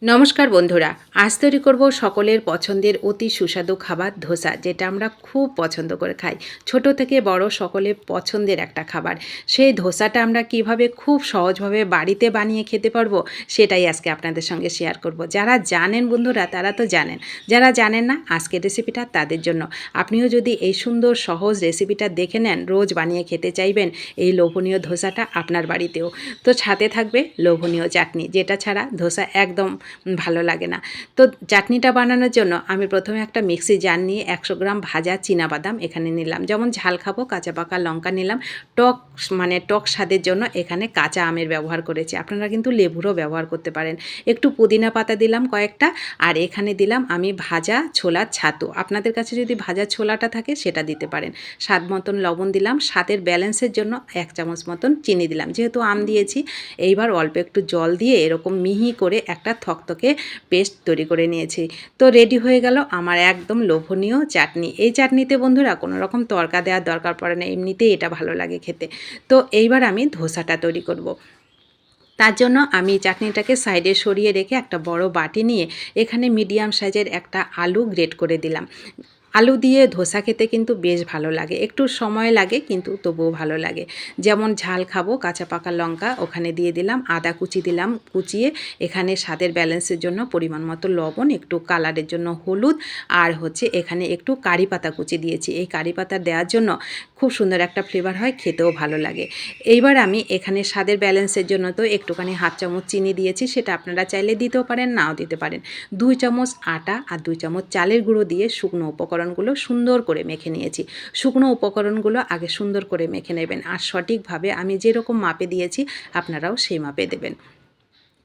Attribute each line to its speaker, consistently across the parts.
Speaker 1: নমস্কার বন্ধুরা, আজ তৈরি করব সকলের পছন্দের অতি সুস্বাদু খাবার ধোসা, যেটা আমরা খুব পছন্দ করে খাই। ছোট থেকে বড় সকলের পছন্দের একটা খাবার। সেই ধোসাটা আমরা কিভাবে খুব সহজভাবে বাড়িতে বানিয়ে খেতে পারবো, সেটাই আজকে আপনাদের সঙ্গে শেয়ার করব। যারা জানেন বন্ধুরা তারা তো জানেন, যারা জানেন না আজকের রেসিপিটা তাদের জন্য। আপনিও যদি এই সুন্দর সহজ রেসিপিটা দেখে নেন, রোজ বানিয়ে খেতে চাইবেন এই লোভনীয় ধোসাটা আপনার বাড়িতেও। তো সাথে থাকবে লোভনীয় চাটনি, যেটা ছাড়া ধোসা একদম ভালো লাগে না। তো চাটনিটা বানানোর জন্য আমি প্রথমে একটা মিক্সি জার নিয়ে 100 গ্রাম ভাজা চীনাবাদাম এখানে নিলাম। যেমন ঝাল খাবো, কাঁচা পাকা লঙ্কা নিলাম। টক স্বাদের জন্য এখানে কাঁচা আমের ব্যবহার করেছি। আপনারা কিন্তু লেবুরও ব্যবহার করতে পারেন। একটু পুদিনা পাতা দিলাম কয়েকটা, আর এখানে দিলাম আমি ভাজা ছোলার ছাতু। আপনাদের কাছে যদি ভাজা ছোলাটা থাকে সেটা দিতে পারেন। স্বাদ মতন লবণ দিলাম। স্বাদের ব্যালেন্সের জন্য 1 চামচ মতন চিনি দিলাম, যেহেতু আম দিয়েছি। এইবার অল্প একটু জল দিয়ে এরকম মিহি করে একটা থকথকে পেস্ট তৈরি করে নিয়েছি। তো রেডি হয়ে গেল আমার একদম লোভনীয় চাটনি। এই চাটনিতে বন্ধুরা কোনো রকম তড়কা দেওয়ার দরকার পড়ে না, এমনিতেই এটা ভালো লাগে খেতে। তো এইবার আমি ধোসাটা তৈরি করব। তার জন্য আমি চাটনিটাকে সাইডে সরিয়ে রেখে একটা বড় বাটি নিয়ে এখানে মিডিয়াম সাইজের একটা আলু গ্রেট করে দিলাম। আলু দিয়ে ধোসা খেতে কিন্তু বেশ ভালো লাগে, একটু সময় লাগে কিন্তু তবুও ভালো লাগে। যেমন ঝাল খাবো, কাঁচা পাকা লঙ্কা ওখানে দিয়ে দিলাম, আদা কুচি দিলাম কুচিয়ে, এখানে স্বাদের ব্যালেন্সের জন্য পরিমাণ মতো লবণ, একটু কালারের জন্য হলুদ, আর এখানে একটু কারি পাতা কুচি দিয়েছি। এই কারি পাতা দেওয়ার জন্য খুব সুন্দর একটা ফ্লেভার হয়, খেতেও ভালো লাগে। এইবার আমি এখানে স্বাদের ব্যালেন্সের জন্য তো একটুখানি 1/2 চামচ চিনি দিয়েছি, সেটা আপনারা চাইলে দিতেও পারেন, নাও দিতে পারেন। 2 চামচ আটা আর 2 চামচ চালের গুঁড়ো দিয়ে শুকনো উপকরণগুলো সুন্দর করে মেখে নিয়েছি। শুকনো উপকরণগুলো আগে সুন্দর করে মেখে নেবেন, আর সঠিকভাবে আমি যেরকম মাপে দিয়েছি আপনারাও সেই মাপে দেবেন।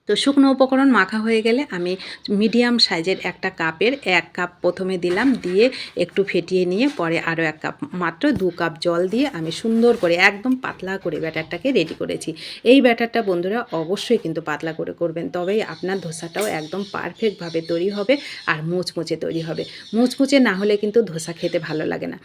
Speaker 1: তো শুকনো উপকরণ মাখা হয়ে গেলে আমি মিডিয়াম সাইজের একটা কাপের 1 কাপ প্রথমে দিলাম, দিয়ে একটু ফেটিয়ে নিয়ে পরে আরও 1 কাপ, মাত্র 2 কাপ জল দিয়ে আমি সুন্দর করে একদম পাতলা করে ব্যাটারটাকে রেডি করেছি। এই ব্যাটারটা বন্ধুরা অবশ্যই কিন্তু পাতলা করে করবেন, তবেই আপনার ধোসাটাও একদম পারফেক্টভাবে তৈরি হবে আর মুচমুচে তৈরি হবে। মুচমুচে না হলে কিন্তু ধোসা খেতে ভালো লাগে না।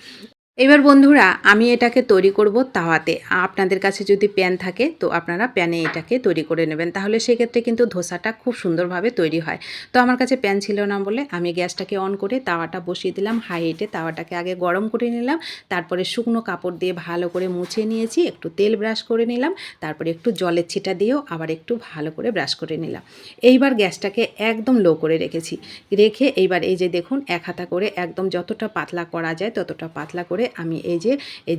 Speaker 1: এবার বন্ধুরা আমি এটাকে তৈরি করব তাওয়াতে। আপনাদের কাছে যদি প্যান থাকে তো আপনারা প্যানে এটাকে তৈরি করে নেবেন, তাহলে সেক্ষেত্রে কিন্তু ধোসাটা খুব সুন্দরভাবে তৈরি হয়। তো আমার কাছে প্যান ছিল না বলে আমি গ্যাসটাকে অন করে তাওয়াটা বসিয়ে দিলাম হাই হিটে। তাওয়াটাকে আগে গরম করে নিলাম, তারপরে শুকনো কাপড় দিয়ে ভালো করে মুছে নিয়েছি, একটু তেল ব্রাশ করে নিলাম, তারপরে একটু জলের ছিটা দিয়েও আবার একটু ভালো করে ব্রাশ করে নিলাম। এইবার গ্যাসটাকে একদম লো করে রেখে এইবার এই যে দেখুন, 1 হাতা করে একদম যতটা পাতলা করা যায় ততটা পাতলা করে আমি এই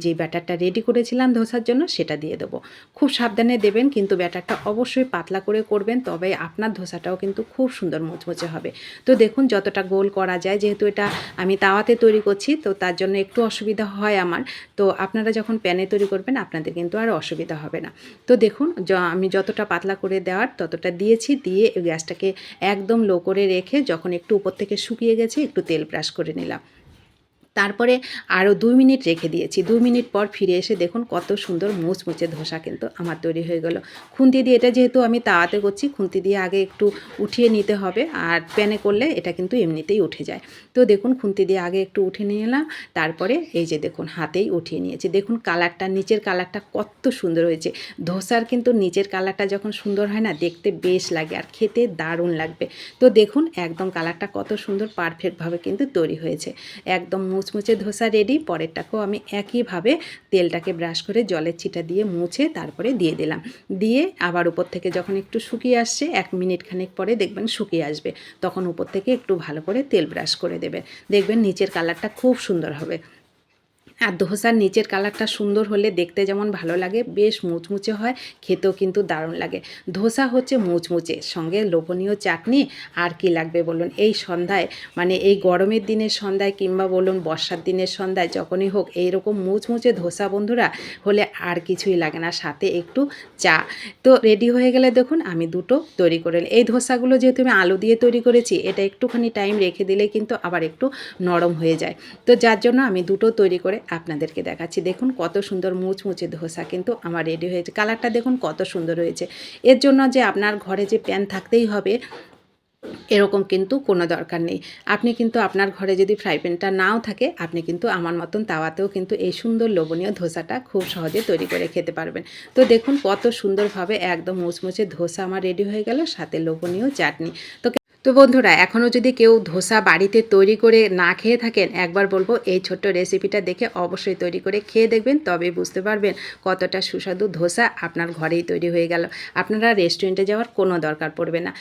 Speaker 1: যে ব্যাটারটা রেডি করেছিলাম ধোসার জন্য সেটা দিয়ে দেবো। খুব সাবধানে দেবেন, কিন্তু ব্যাটারটা অবশ্যই পাতলা করে করবেন, তবে আপনার ধোসাটাও কিন্তু খুব সুন্দর মুচমুচে হবে। তো দেখুন যতটা গোল করা যায়, যেহেতু এটা আমি তাওয়াতে তৈরি করছি তো তার জন্য একটু অসুবিধা হয় আমার। তো আপনারা যখন প্যানে তৈরি করবেন আপনাদের কিন্তু আর অসুবিধা হবে না। তো দেখুন আমি যতটা পাতলা করে দেওয়ার ততটা দিয়েছি, দিয়ে গ্যাসটাকে একদম লো করে রেখে যখন একটু উপর থেকে শুকিয়ে গেছে একটু তেল ব্রাশ করে নিলাম। তারপরে আরও 2 মিনিট রেখে দিয়েছি। 2 মিনিট পর ফিরে এসে দেখুন কত সুন্দর মুচমুচে ধোসা কিন্তু আমার তৈরি হয়ে গেল। খুন্তি দিয়ে, এটা যেহেতু আমি তাওয়াতে করছি, খুন্তি দিয়ে আগে একটু উঠিয়ে নিতে হবে, আর প্যানে করলে এটা কিন্তু এমনিতেই উঠে যায়। তো দেখুন খুন্তি দিয়ে আগে একটু উঠিয়ে নিয়ে এলাম, তারপরে এই যে দেখুন হাতেই উঠিয়ে নিয়েছি। দেখুন কালারটা, নিচের কালারটা কত সুন্দর হয়েছে। ধোসার কিন্তু নিচের কালারটা যখন সুন্দর হয় না, দেখতে বেশ লাগে আর খেতে দারুণ লাগবে। তো দেখুন একদম কালারটা কত সুন্দর পারফেক্টভাবে কিন্তু তৈরি হয়েছে। একদম মুচমুচে ধোসা রেডি। পরেরটাকেও আমি একইভাবে তেলটাকে ব্রাশ করে জলের ছিটা দিয়ে মুছে তারপরে দিয়ে দিলাম। দিয়ে আবার উপর থেকে যখন একটু শুকিয়ে আসছে, 1 মিনিট খানেক পরে দেখবেন শুকিয়ে আসবে, তখন উপর থেকে একটু ভালো করে তেল ব্রাশ করে দেবেন। দেখবেন নিচের কালারটা খুব সুন্দর হবে। আর ধোসার নিচের কালারটা সুন্দর হলে দেখতে যেমন ভালো লাগে, বেশ মুচমুচে হয়, খেতেও কিন্তু দারুণ লাগে। ধোসা হচ্ছে মুচমুচে, সঙ্গে লোভনীয় চাটনি, আর কি লাগবে বলুন। এই সন্ধ্যায়, মানে এই গরমের দিনের সন্ধ্যায় কিংবা বলুন বর্ষার দিনের সন্ধ্যায় যখনই হোক, এইরকম মুচমুচে ধোসা বন্ধুরা হলে আর কিছুই লাগে না, সাথে একটু চা। তো রেডি হয়ে গেলে দেখুন আমি দুটো তৈরি করে, এই ধোসাগুলো যেহেতু আমি আলু দিয়ে তৈরি করেছি, এটা একটুখানি টাইম রেখে দিলে কিন্তু আবার একটু নরম হয়ে যায়। তো যার জন্য আমি দুটো তৈরি করে আপনাদেরকে দেখাচ্ছি। দেখুন কত সুন্দর মুচমুচে ধোসা কিন্তু আমার রেডি হয়েছে। কালারটা দেখুন কত সুন্দর হয়েছে। এর জন্য যে আপনার ঘরে যে প্যান থাকতেই হবে এরকম কিন্তু কোনো দরকার নেই। আপনি কিন্তু আপনার ঘরে যদি ফ্রাই প্যানটা নাও থাকে, আপনি কিন্তু আমার মতন তাওয়াতেও কিন্তু এই সুন্দর লোভনীয় ধোসাটা খুব সহজে তৈরি করে খেতে পারবেন। তো দেখুন কত সুন্দরভাবে একদম মুচমুচে ধোসা আমার রেডি হয়ে গেল, সাথে লোভনীয় চাটনি। তো তো বন্ধুরা, এখনও যদি কেউ ধোসা বাড়িতে তৈরি করে না খেয়ে থাকেন, একবার বলবো এই ছোট্ট রেসিপিটা দেখে অবশ্যই তৈরি করে খেয়ে দেখবেন, তবেই বুঝতে পারবেন কতটা সুস্বাদু ধোসা আপনার ঘরেই তৈরি হয়ে গেল। আপনারা রেস্টুরেন্টে যাওয়ার কোনো দরকার পড়বে না।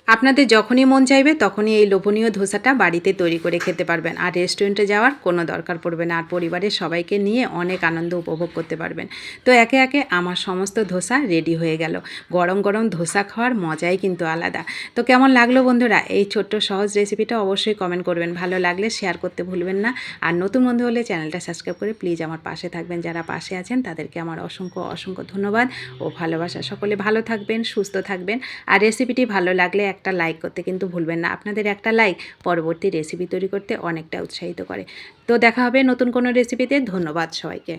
Speaker 1: আপনাদের যখনই মন চাইবে তখনই এই লোভনীয় ধোসাটা বাড়িতে তৈরি করে খেতে পারবেন, আর রেস্টুরেন্টে যাওয়ার কোনো দরকার পড়বে না, আর পরিবারের সবাইকে নিয়ে অনেক আনন্দ উপভোগ করতে পারবেন। তো একে একে আমার সমস্ত ধোসা রেডি হয়ে গেল। গরম গরম ধোসা খাওয়ার মজাই কিন্তু আলাদা। তো কেমন লাগলো বন্ধুরা এই ছোট্ট সহজ রেসিপিটা? অবশ্যই কমেন্ট করবেন, ভালো লাগলে শেয়ার করতে ভুলবেন না। আর নতুন বন্ধু হলে চ্যানেলটা সাবস্ক্রাইব করে প্লিজ আমার পাশে থাকবেন। যারা পাশে আছেন তাদেরকে আমার অসংখ্য অসংখ্য ধন্যবাদ ও ভালোবাসা। সকলে ভালো থাকবেন, সুস্থ থাকবেন। আর রেসিপিটি ভালো লাগলে একটা লাইক করতে কিন্তু ভুলবেন না। আপনাদের একটা লাইক পরবর্তী রেসিপি তৈরি করতে অনেকটা উৎসাহিত করে। তো দেখা হবে নতুন কোনো রেসিপিতে। ধন্যবাদ সবাইকে।